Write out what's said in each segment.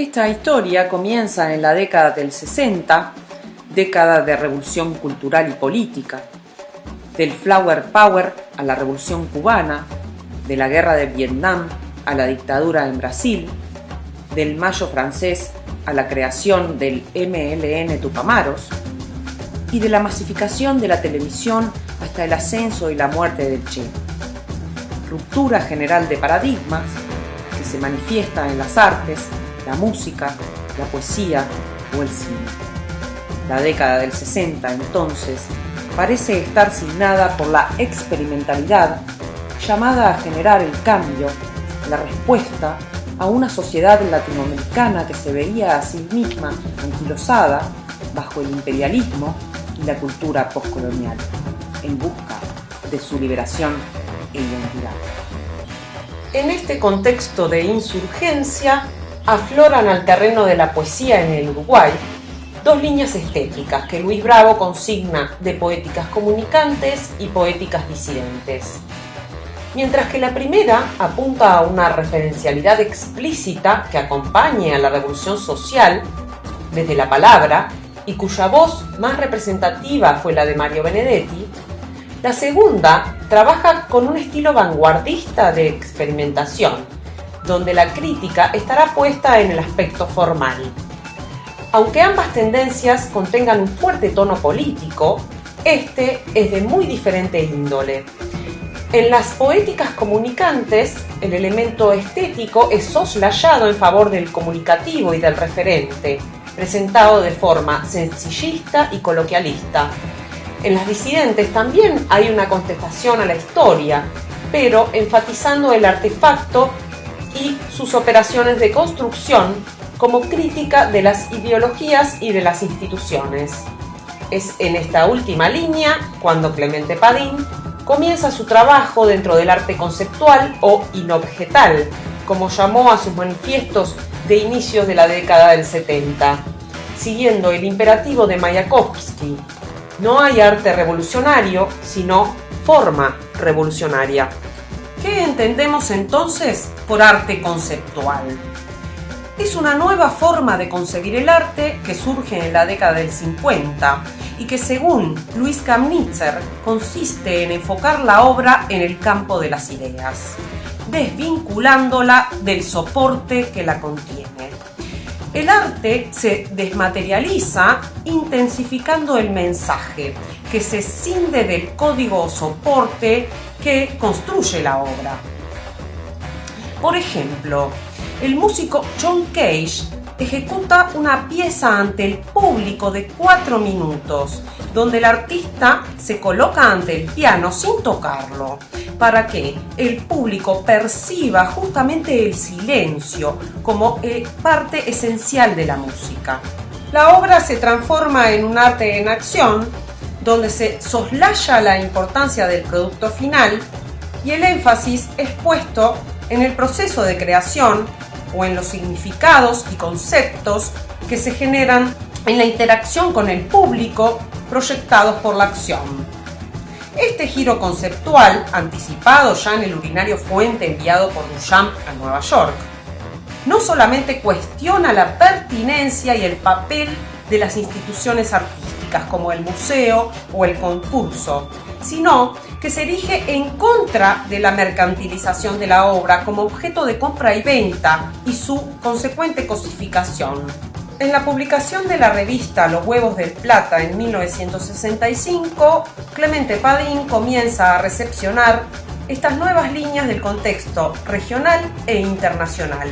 Esta historia comienza en la década del 60, década de revolución cultural y política, del Flower Power a la revolución cubana, de la guerra de Vietnam a la dictadura en Brasil, del Mayo francés a la creación del MLN Tupamaros y de la masificación de la televisión hasta el ascenso y la muerte del Che. Ruptura general de paradigmas que se manifiesta en las artes, la música, la poesía o el cine. La década del 60, entonces, parece estar signada por la experimentalidad llamada a generar el cambio, la respuesta a una sociedad latinoamericana que se veía a sí misma anquilosada bajo el imperialismo y la cultura postcolonial, en busca de su liberación e identidad. En este contexto de insurgencia, afloran al terreno de la poesía en el Uruguay dos líneas estéticas que Luis Bravo consigna de poéticas comunicantes y poéticas disidentes. Mientras que la primera apunta a una referencialidad explícita que acompañe a la revolución social desde la palabra y cuya voz más representativa fue la de Mario Benedetti, la segunda trabaja con un estilo vanguardista de experimentación, donde la crítica estará puesta en el aspecto formal. Aunque ambas tendencias contengan un fuerte tono político, este es de muy diferente índole. En las poéticas comunicantes, el elemento estético es soslayado en favor del comunicativo y del referente, presentado de forma sencillista y coloquialista. En las disidentes también hay una contestación a la historia, pero enfatizando el artefacto y sus operaciones de construcción como crítica de las ideologías y de las instituciones. Es en esta última línea cuando Clemente Padín comienza su trabajo dentro del arte conceptual o inobjetal, como llamó a sus manifiestos de inicios de la década del 70, siguiendo el imperativo de Mayakovsky: no hay arte revolucionario, sino forma revolucionaria. ¿Qué entendemos entonces por arte conceptual? Es una nueva forma de concebir el arte que surge en la década del 50 y que, según Luis Kamnitzer, consiste en enfocar la obra en el campo de las ideas, desvinculándola del soporte que la contiene. El arte se desmaterializa intensificando el mensaje, que se escinde del código o soporte que construye la obra. Por ejemplo, el músico John Cage ejecuta una pieza ante el público de 4 minutos, donde el artista se coloca ante el piano sin tocarlo, para que el público perciba justamente el silencio como parte esencial de la música. La obra se transforma en un arte en acción, donde se soslaya la importancia del producto final y el énfasis es puesto en el proceso de creación o en los significados y conceptos que se generan en la interacción con el público proyectados por la acción. Este giro conceptual, anticipado ya en el urinario fuente enviado por Duchamp a Nueva York, no solamente cuestiona la pertinencia y el papel de las instituciones artísticas como el museo o el concurso, sino que se erige en contra de la mercantilización de la obra como objeto de compra y venta y su consecuente cosificación. En la publicación de la revista Los Huevos del Plata en 1965, Clemente Padín comienza a recepcionar estas nuevas líneas del contexto regional e internacional,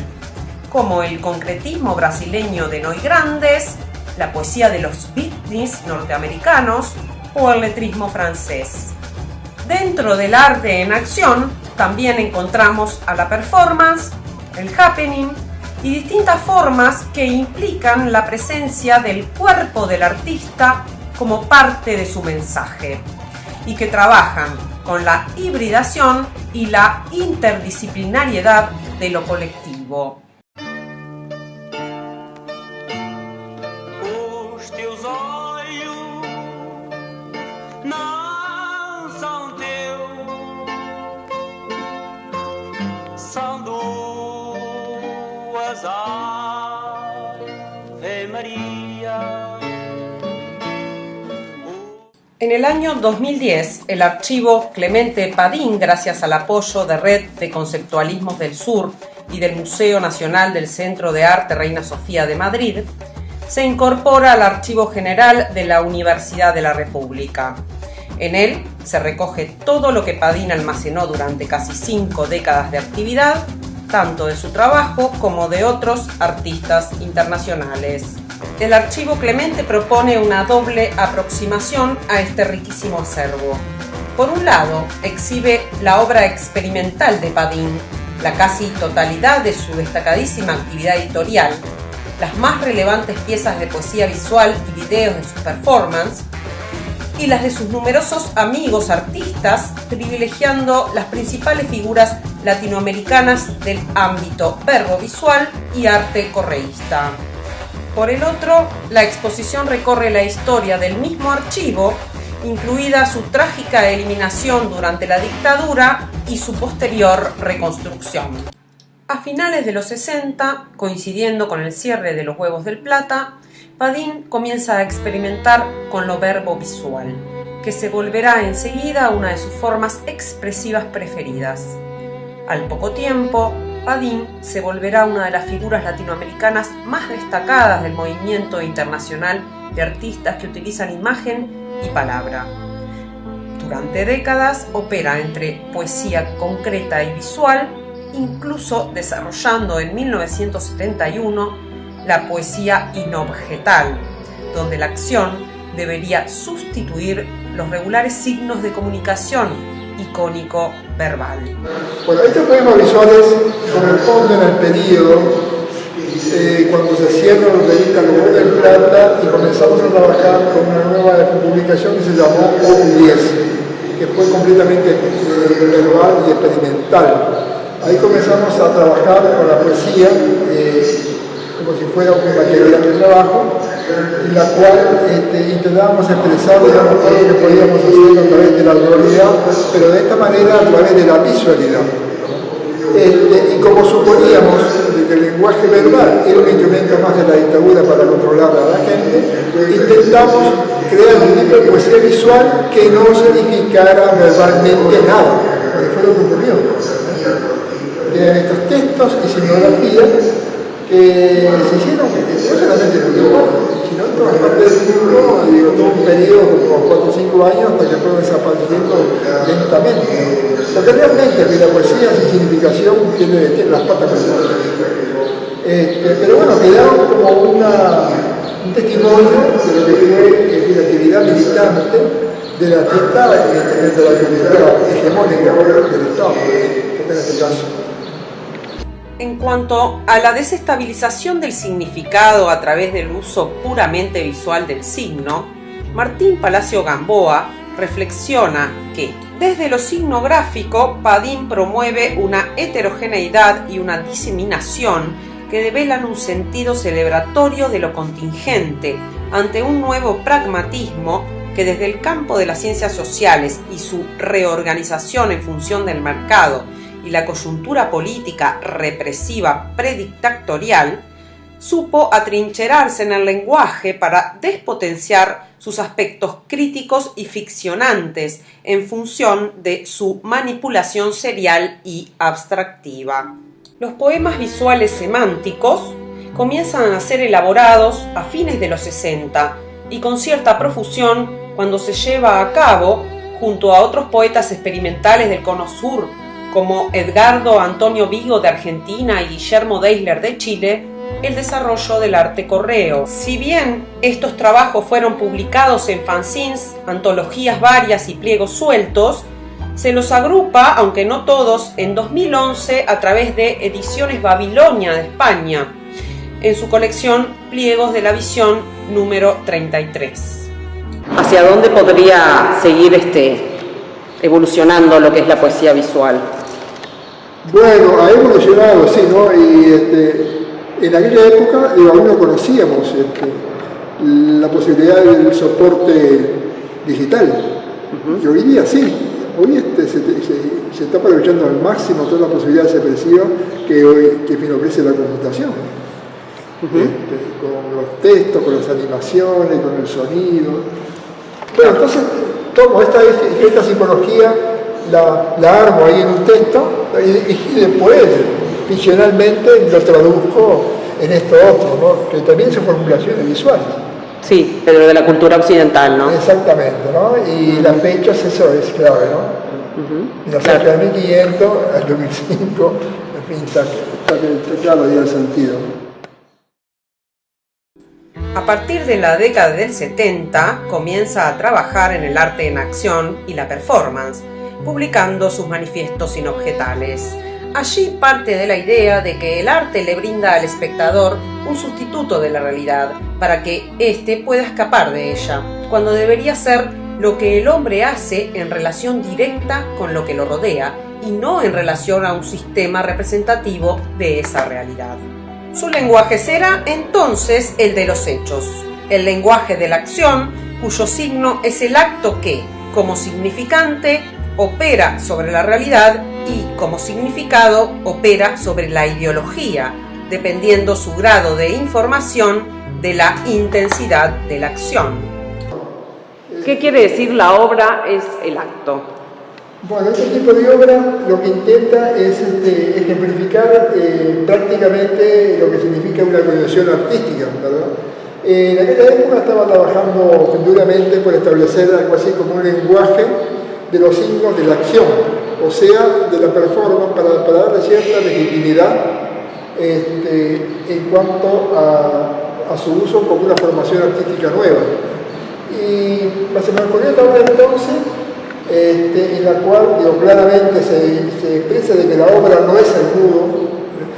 como el concretismo brasileño de Noy Grandes, la poesía de los beatniks norteamericanos o el letrismo francés. Dentro del arte en acción también encontramos a la performance, el happening y distintas formas que implican la presencia del cuerpo del artista como parte de su mensaje y que trabajan con la hibridación y la interdisciplinariedad de lo colectivo. São duas María. En el año 2010, el archivo Clemente Padín, gracias al apoyo de Red de Conceptualismos del Sur y del Museo Nacional del Centro de Arte Reina Sofía de Madrid, se incorpora al Archivo General de la Universidad de la República. En él se recoge todo lo que Padín almacenó durante casi 5 décadas de actividad, tanto de su trabajo como de otros artistas internacionales. El archivo Clemente propone una doble aproximación a este riquísimo acervo. Por un lado, exhibe la obra experimental de Padín, la casi totalidad de su destacadísima actividad editorial, las más relevantes piezas de poesía visual y videos de sus performances, y las de sus numerosos amigos artistas, privilegiando las principales figuras latinoamericanas del ámbito verbo visual y arte correísta. Por el otro, la exposición recorre la historia del mismo archivo, incluida su trágica eliminación durante la dictadura y su posterior reconstrucción. A finales de los 60, coincidiendo con el cierre de Los Huevos del Plata, Padín comienza a experimentar con lo verbo visual, que se volverá enseguida una de sus formas expresivas preferidas. Al poco tiempo, Padín se volverá una de las figuras latinoamericanas más destacadas del movimiento internacional de artistas que utilizan imagen y palabra. Durante décadas opera entre poesía concreta y visual, incluso desarrollando en 1971 la poesía inobjetal, donde la acción debería sustituir los regulares signos de comunicación icónico verbal. Bueno, estos poemas visuales corresponden al periodo cuando se cierra la revista Los Huevos del Plata y comenzamos a trabajar con una nueva publicación que se llamó O10, que fue completamente verbal y experimental. Ahí comenzamos a trabajar con la poesía como si fuera un material de trabajo, en la cual intentábamos expresar, digamos, todo lo que podíamos hacer a través de la oralidad, pero de esta manera a través de la visualidad. Y como suponíamos de que el lenguaje verbal era un instrumento más de la dictadura para controlar a la gente, intentamos crear un tipo de poesía visual que no significara verbalmente nada, porque fue lo que ocurrió. Eran estos textos y simbologías que se hicieron, no solamente en Uruguay, sino en todas partes del mundo, digo, todo un periodo como 4 o 5 años hasta que fueron desapareciendo lentamente. Porque realmente la poesía sin significación tiene las patas completas. Pero bueno, quedaron como un testimonio de lo que fue la actividad militante del artista de la cultura hegemónica del Estado, en este caso. En cuanto a la desestabilización del significado a través del uso puramente visual del signo, Martín Palacio Gamboa reflexiona que, desde lo signográfico, Padín promueve una heterogeneidad y una diseminación que develan un sentido celebratorio de lo contingente ante un nuevo pragmatismo que desde el campo de las ciencias sociales y su reorganización en función del mercado y la coyuntura política represiva predictatorial, supo atrincherarse en el lenguaje para despotenciar sus aspectos críticos y ficcionantes en función de su manipulación serial y abstractiva. Los poemas visuales semánticos comienzan a ser elaborados a fines de los 60 y con cierta profusión cuando se lleva a cabo, junto a otros poetas experimentales del Cono Sur, como Edgardo Antonio Vigo de Argentina y Guillermo Deisler de Chile, el desarrollo del arte correo. Si bien estos trabajos fueron publicados en fanzines, antologías varias y pliegos sueltos, se los agrupa, aunque no todos, en 2011 a través de Ediciones Babilonia de España, en su colección Pliegos de la Visión número 33. ¿Hacia dónde podría seguir evolucionando lo que es la poesía visual? Bueno, ha evolucionado, sí, ¿no? Y en aquella época aún no conocíamos la posibilidad del soporte digital. Y hoy día sí, hoy se está aprovechando al máximo todas las posibilidades expresivas que ofrece la computación. con los textos, con las animaciones, con el sonido. Bueno, entonces tomo esta simbología, la armo ahí en un texto y después ficcionalmente lo traduzco en esto otro, ¿no? Que también son formulaciones visuales. Sí, pero de la cultura occidental, ¿no? Exactamente, ¿no? Y las fechas, eso es clave, ¿no? Y la fecha de 1500 al 2005, en fin, está claro ya el sentido. A partir de la década del 70 comienza a trabajar en el arte en acción y la performance, publicando sus manifiestos inobjetales. Allí parte de la idea de que el arte le brinda al espectador un sustituto de la realidad para que éste pueda escapar de ella, cuando debería ser lo que el hombre hace en relación directa con lo que lo rodea y no en relación a un sistema representativo de esa realidad. Su lenguaje será entonces el de los hechos, el lenguaje de la acción, cuyo signo es el acto que, como significante, opera sobre la realidad y, como significado, opera sobre la ideología, dependiendo su grado de información de la intensidad de la acción. ¿Qué quiere decir la obra es el acto? Bueno, este tipo de obra lo que intenta es ejemplificar prácticamente lo que significa una organización artística, ¿verdad? En aquella época estaba trabajando duramente por establecer algo así como un lenguaje de los signos de la acción, o sea, de la performance, para darle cierta legitimidad en cuanto a su uso como una formación artística nueva. Y se me ocurrió esta obra entonces, en la cual claramente se expresa de que la obra no es el nudo,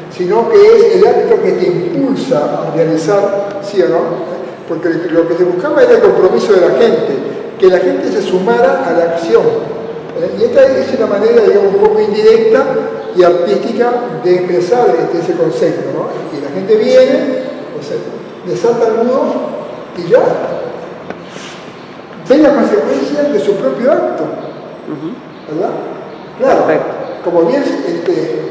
sino que es el acto que te impulsa a realizar, ¿sí o no? Porque lo que se buscaba era el compromiso de la gente, que la gente se sumara a la acción. Y esta es una manera, digamos, un poco indirecta y artística de expresar ese concepto, ¿no? Y la gente viene, o sea, desata el nudo y ya ve la consecuencia de su propio acto, ¿verdad? Claro, como bien,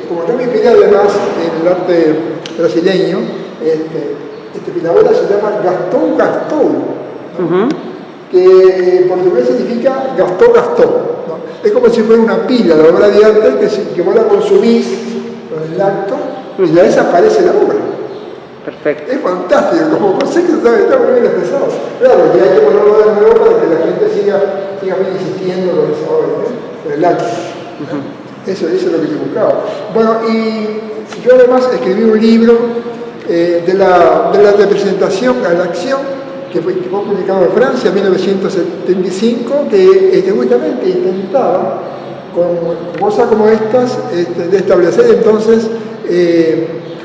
como yo me inspiré además en el arte brasileño, este pinabora se llama Gastão Gastou, ¿no? Que en portugués significa gastó, ¿no? Es como si fuera una pila, la obra de arte que vos la consumís con el acto y ya desaparece la obra. Perfecto. Es fantástico, como concepto está muy bien expresado. Claro, que hay que ponerlo de nuevo para que la gente siga insistiendo con esa obra, ¿no? Con el acto. Eso es lo que se buscaba. Bueno, y yo además escribí un libro de la representación a la acción, que fue publicado en Francia en 1975, que justamente intentaba, con cosas como estas, de establecer entonces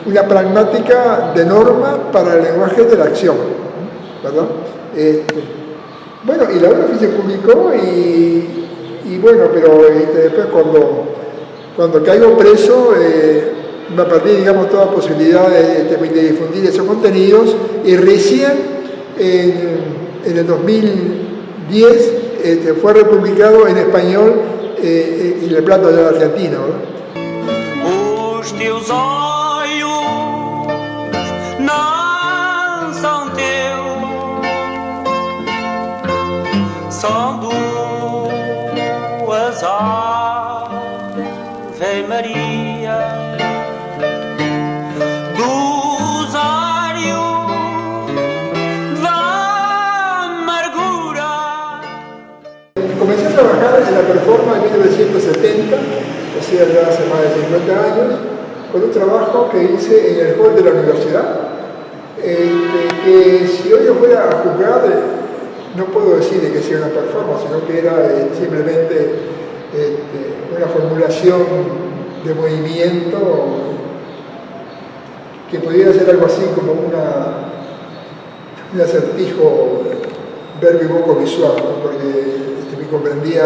una pragmática de norma para el lenguaje de la acción, ¿verdad? Bueno, y la obra se publicó y bueno, pero después cuando caigo preso, me perdí, digamos, toda posibilidad de difundir esos contenidos, y recién en el 2010 fue republicado en español en El Plata de la Argentina, ¿verdad? Os teus olhos não são teus, são duas Ave Maria. Comencé a trabajar en la performance en 1970, o sea, ya hace más de 50 años, con un trabajo que hice en el hall de la universidad, que si hoy yo fuera a juzgar, no puedo decir que sea una performance, sino que era simplemente una formulación de movimiento que pudiera ser algo así como un acertijo verbo y voco visual, ¿no? Porque comprendía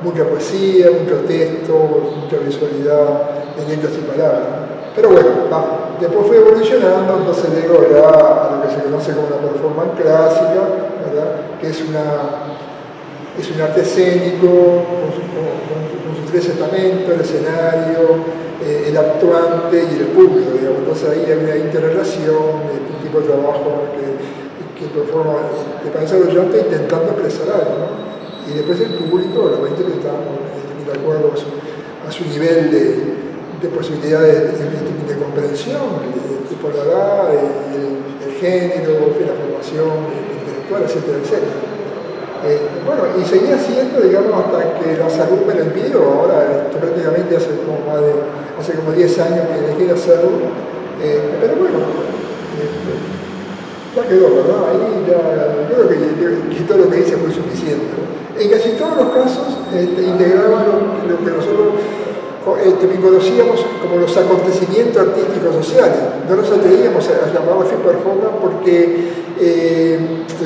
mucha poesía, mucho texto, mucha visualidad en letras y palabras. Pero bueno, después fue evolucionando, entonces llegó ya a lo que se conoce como una performance clásica, ¿verdad? Que es es un arte escénico, con sus tres estamentos, el escenario, el actuante y el público, digamos. Entonces ahí hay una interrelación, un tipo de trabajo que performa de panza desarrollante intentando expresar algo, ¿no? Y después el público lo va interpretando de acuerdo a su nivel de posibilidades de comprensión, por la edad, el género, la formación intelectual, etcétera, etcétera. Bueno, y seguía siendo, digamos, hasta que la salud me lo impidió. Ahora prácticamente hace como 10 años que dejé de hacerlo, pero bueno, ya quedó, ¿verdad? Ahí ya, yo creo que todo lo que hice fue suficiente. En casi todos los casos integraba lo que nosotros conocíamos como los acontecimientos artísticos sociales. No nos atrevíamos a llamarlo film performance porque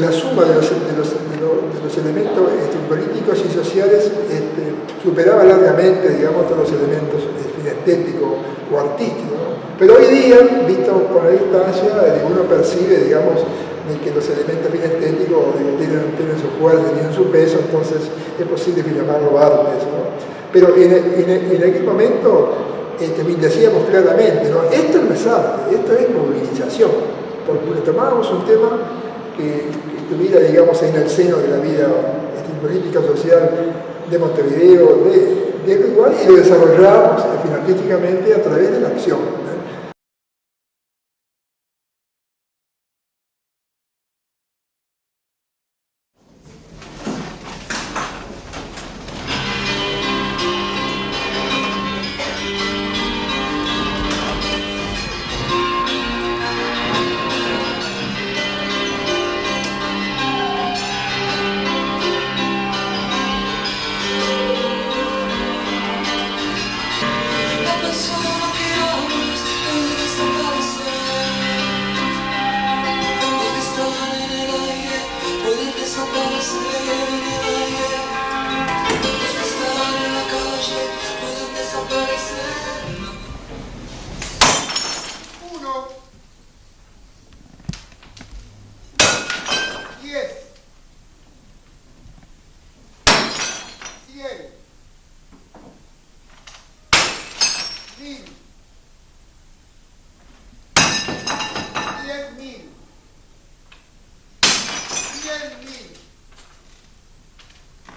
la suma de los elementos políticos y sociales superaba largamente, digamos, todos los elementos estéticos o artísticos, ¿no? Pero hoy día, visto por la distancia, uno percibe, digamos, que los elementos estéticos tienen su fuerza, tienen su peso, entonces es posible llamarlo artes, ¿no? Pero en aquel momento decíamos claramente, ¿no? Esto no es arte, esto es movilización, porque tomábamos un tema que estuviera, digamos, en el seno de la vida política social de Montevideo, de igual, y lo desarrollábamos artísticamente a través de la acción, ¿no?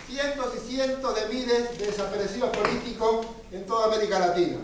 Cientos y cientos de miles de desaparecidos políticos en toda América Latina.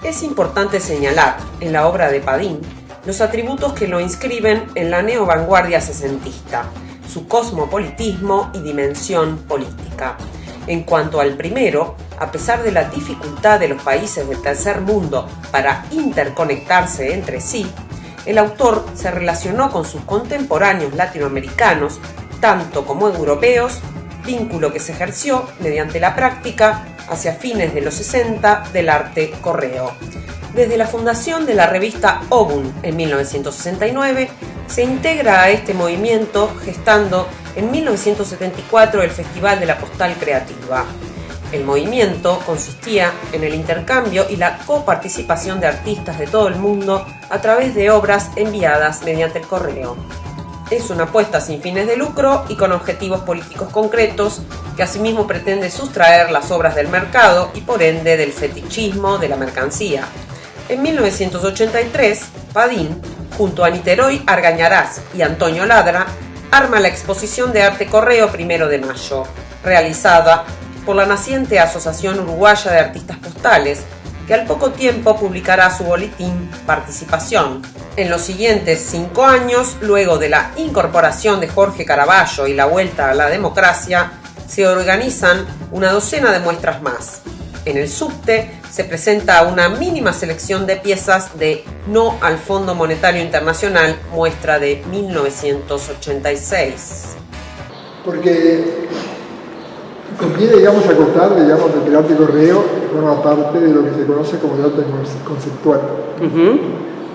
Es importante señalar en la obra de Padín los atributos que lo inscriben en la neovanguardia sesentista, su cosmopolitismo y dimensión política. En cuanto al primero, a pesar de la dificultad de los países del tercer mundo para interconectarse entre sí, el autor se relacionó con sus contemporáneos latinoamericanos, tanto como europeos, vínculo que se ejerció mediante la práctica hacia fines de los 60 del arte correo. Desde la fundación de la revista Obun en 1969, se integra a este movimiento gestando en 1974 el Festival de la Postal Creativa. El movimiento consistía en el intercambio y la coparticipación de artistas de todo el mundo a través de obras enviadas mediante el correo. Es una apuesta sin fines de lucro y con objetivos políticos concretos que asimismo pretende sustraer las obras del mercado y por ende del fetichismo de la mercancía. En 1983, Padín, junto a Niterói Argañarás y Antonio Ladra, arma la exposición de arte correo 1 de mayo, realizada por la naciente Asociación Uruguaya de Artistas Postales, que al poco tiempo publicará su boletín Participación. En los siguientes 5 años, luego de la incorporación de Jorge Caraballo y la vuelta a la democracia, se organizan una docena de muestras más. En el subte se presenta una mínima selección de piezas de No al Fondo Monetario Internacional, muestra de 1986. Porque conviene, digamos, acotar, digamos, que el arte correo forma parte de lo que se conoce como el arte conceptual,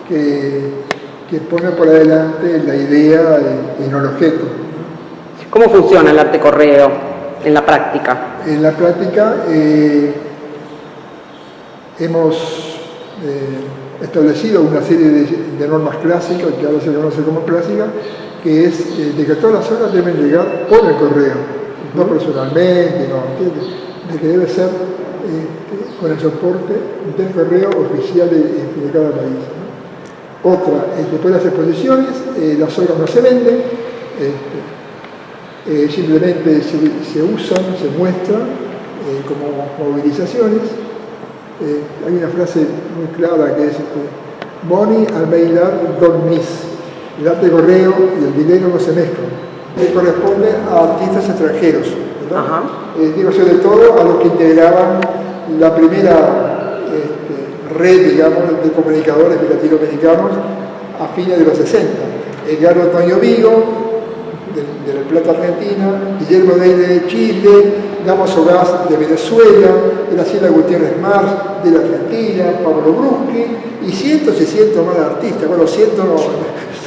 que pone por adelante la idea en el objeto. ¿Cómo funciona el arte correo en la práctica? En la práctica hemos establecido una serie de normas clásicas, que ahora se conoce como clásicas, que es de que todas las obras deben llegar por el correo, no personalmente, de que debe ser con el soporte del correo oficial de cada país, ¿no? Otra, después de las exposiciones, las obras no se venden, simplemente se usan, se muestran como movilizaciones. Hay una frase muy clara que es Money al bailar don't miss. El arte correo y el dinero no se mezclan. Que corresponde a artistas extranjeros, ¿verdad? Digo, sobre todo a los que integraban la primera red, digamos, de comunicadores latinoamericanos a fines de los 60. Edgardo Antonio Vigo, de La Plata, Argentina, Guillermo Deide de Chile, Damaso Gas de Venezuela, Graciela Gutiérrez Mars de la Argentina, Pablo Bruschi y cientos y cientos más de artistas. Bueno, cientos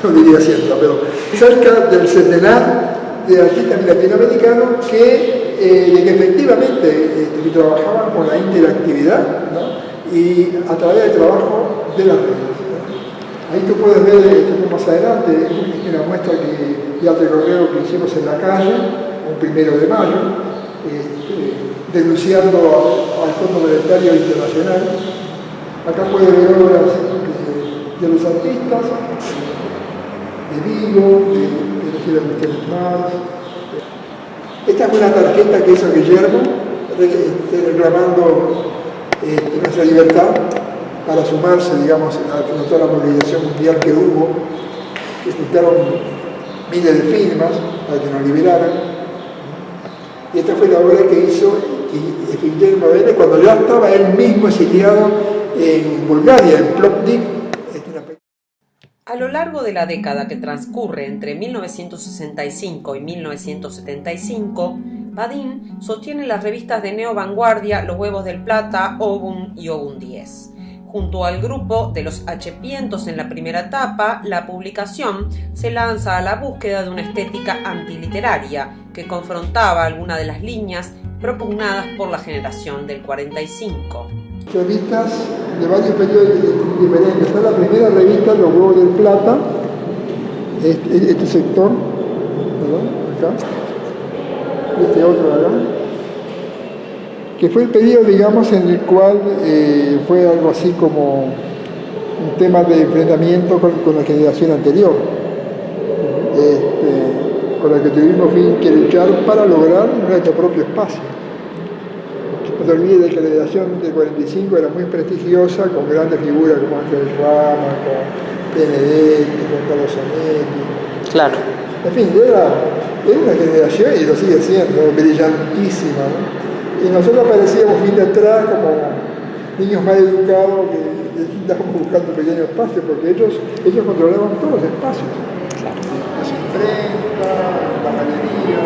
no diría cientos, pero cerca del centenar de artistas latinoamericanos que efectivamente trabajaban con la interactividad, ¿no? Y a través del trabajo de las redes. Ahí tú puedes ver más adelante una muestra de arte correo que hicimos en la calle, un 1 de mayo, denunciando al Fondo Monetario Internacional. Acá puedes ver obras de los artistas, de Vigo, de Graciela Gutiérrez Mars. Esta fue una tarjeta que hizo Guillermo, reclamando nuestra libertad, para sumarse, digamos, a toda la movilización mundial que hubo, que juntaron miles de firmas para que nos liberaran. Y esta fue la obra que hizo Guillermo Vélez cuando ya estaba él mismo exiliado en Bulgaria, en Plovdiv. A lo largo de la década que transcurre entre 1965 y 1975, Padín sostiene las revistas de neovanguardia Los Huevos del Plata, Obun y Obun 10. Junto al grupo de los Achepientos en la primera etapa, la publicación se lanza a la búsqueda de una estética antiliteraria que confrontaba algunas de las líneas propugnadas por la generación del 45. Revistas de varios periodos diferentes. Está la primera revista, Los Huevos del Plata, este sector, ¿verdad? Acá, este otro de acá, que fue el periodo, digamos, en el cual fue algo así como un tema de enfrentamiento con la generación anterior, con la que tuvimos que luchar para lograr nuestro propio espacio. no te olvides de que la edición del 45 era muy prestigiosa, con grandes figuras como Ángel Rama, con Benedetti, con Carlos Zanetti. Claro. En fin, era una generación, y lo sigue siendo, brillantísima, ¿no? Y nosotros aparecíamos fin de atrás como niños mal educados que estábamos buscando un pequeño espacio, porque ellos controlaban todos los espacios. Claro. Las imprentas, la galería,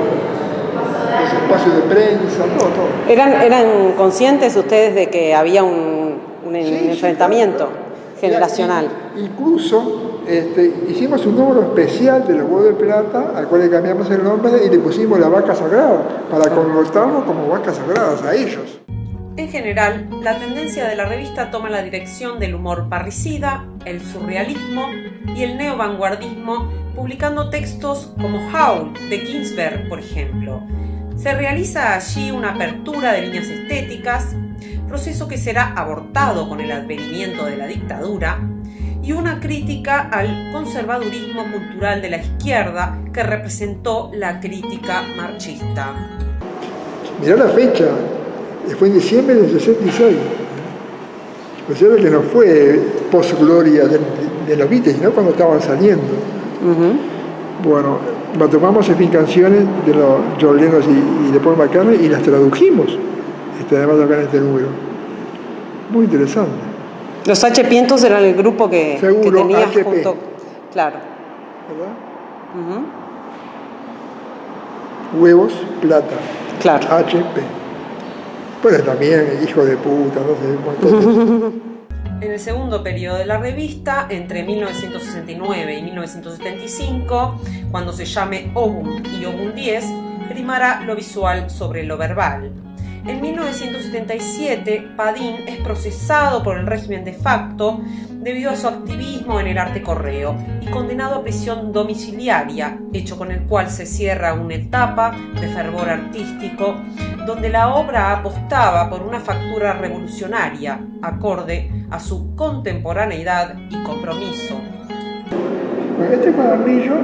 los espacios de prensa, todo. ¿Eran conscientes ustedes de que había un Sí, enfrentamiento claro. generacional? Incluso hicimos un número especial de los huevos de plata, al cual le cambiamos el nombre y le pusimos la vaca sagrada, para connotarlos como vacas sagradas a ellos. En general, la tendencia de la revista toma la dirección del humor parricida, el surrealismo y el neovanguardismo, publicando textos como Howl de Ginsberg, por ejemplo. Se realiza allí una apertura de líneas estéticas, proceso que será abortado con el advenimiento de la dictadura, y una crítica al conservadurismo cultural de la izquierda que representó la crítica marxista. Mirá la fecha, fue en diciembre del 66. O sea que no fue post-gloria de los Beatles, sino cuando estaban saliendo. Bueno, tomamos en fin canciones de los John Lennon y de Paul McCartney y las tradujimos, además acá en este número. Muy interesante. Los H. Pientos eran el grupo que tenías HP. junto. Claro. ¿Verdad? Huevos, plata. Claro. HP. Bueno, también hijo de puta, no sé, un montón de... En el segundo periodo de la revista, entre 1969 y 1975, cuando se llame Obum y Obum 10, primará lo visual sobre lo verbal. En 1977, Padín es procesado por el régimen de facto debido a su activismo en el arte correo y condenado a prisión domiciliaria, hecho con el cual se cierra una etapa de fervor artístico donde la obra apostaba por una factura revolucionaria, acorde a su contemporaneidad y compromiso. Bueno, este cuadernillo,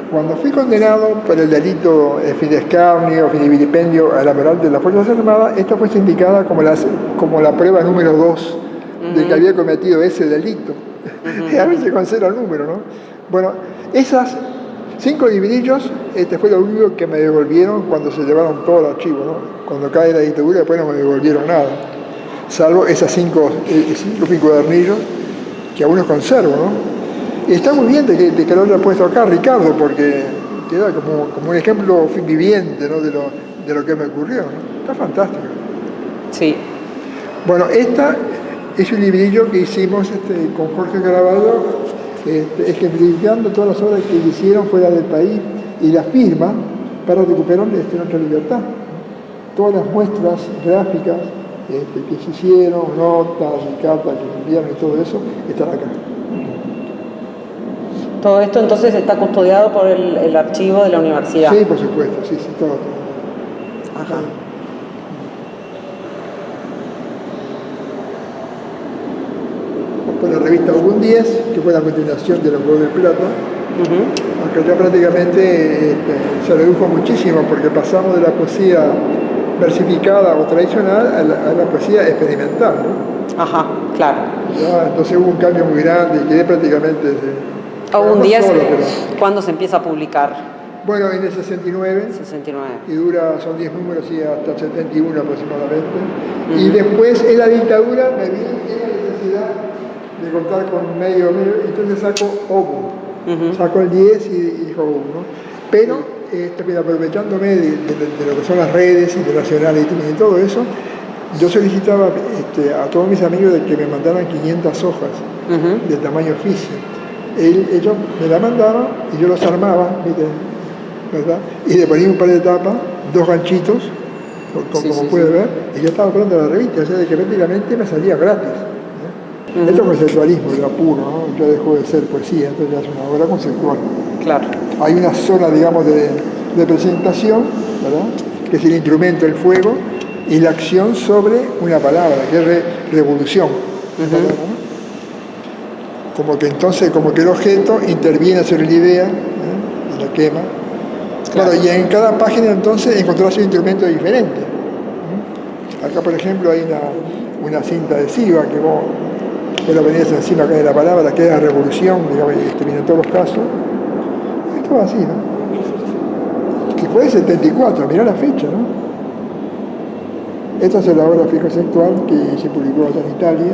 cuando fui condenado por el delito de escarnio, de vilipendio a la moral de las Fuerzas Armadas, esta fue indicada como la prueba número 2 de que había cometido ese delito. Y a mí se considera el número, ¿no? Bueno, esas 5 librillos, fue lo único que me devolvieron cuando se llevaron todo el archivo, ¿no? Cuando cae la dictadura, después no me devolvieron nada, salvo esas 5 cuadernillos que aún los conservo, ¿no? Y está muy bien de que lo haya puesto acá Ricardo, porque queda como un ejemplo viviente, ¿no? de lo que me ocurrió, ¿no? Está fantástico. Sí. Bueno, esta es un librillo que hicimos con Jorge Caraballo, ejemplificando todas las obras que hicieron fuera del país y las firmas para recuperar nuestra libertad. Todas las muestras gráficas que se hicieron, notas y cartas que enviaron y todo eso, están acá. Todo esto entonces está custodiado por el archivo de la universidad. Sí, por supuesto, sí, todo. Ajá. Por la revista Obum 10, que fue la continuación de los Huevos de Plata. Acá ya prácticamente se redujo muchísimo porque pasamos de la poesía versificada o tradicional a la poesía experimental, ¿no? Ajá, claro. Ya, entonces hubo un cambio muy grande y quedé prácticamente... Obum 10, ¿cuándo se empieza a publicar? Bueno, en el 69. 69. Y son 10 números y hasta el 71 aproximadamente. Y después en la dictadura me vi en la necesidad de contar con medio, entonces saco Obum. Saco el 10 y dijo Obum, ¿no? Pero aprovechándome de lo que son las redes internacionales y todo eso, yo solicitaba a todos mis amigos de que me mandaran 500 hojas de tamaño oficio. Ellos me la mandaban y yo los armaba, ¿viste? ¿Verdad? Y le ponía un par de tapas, 2 ganchitos, como puede ver, y ya estaba pronta la revista, o sea, de que prácticamente me salía gratis. Esto es conceptualismo, era puro, ¿no? Ya dejó de ser poesía, entonces ya es una obra conceptual. Claro. Hay una zona, digamos, de presentación, ¿verdad? Que es el instrumento, el fuego, y la acción sobre una palabra, que es revolución. ¿Verdad? Como que el objeto interviene sobre la idea, y la quema. Claro. Bueno, y en cada página entonces encontrás un instrumento diferente. Acá, por ejemplo, hay una cinta adhesiva que vos la venías encima acá de la palabra, que era revolución, digamos, y terminó en todos los casos. Esto va así, ¿no? Que fue el 74, mirá la fecha, ¿no? Esta es la obra físico-conceptual que se publicó allá en Italia,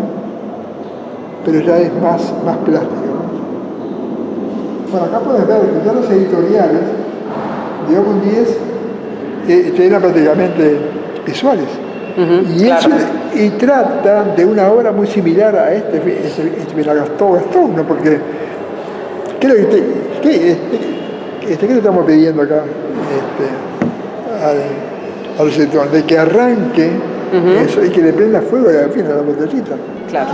pero ya es más plástica, ¿no? Bueno, acá puedes ver que ya los editoriales de Opus 10 eran prácticamente visuales. Claro. Y trata de una obra muy similar a me la Gastón, ¿no? Porque ¿qué le estamos pidiendo acá al sector? De que arranque eso y que le prenda fuego al fin a la botellita. Claro.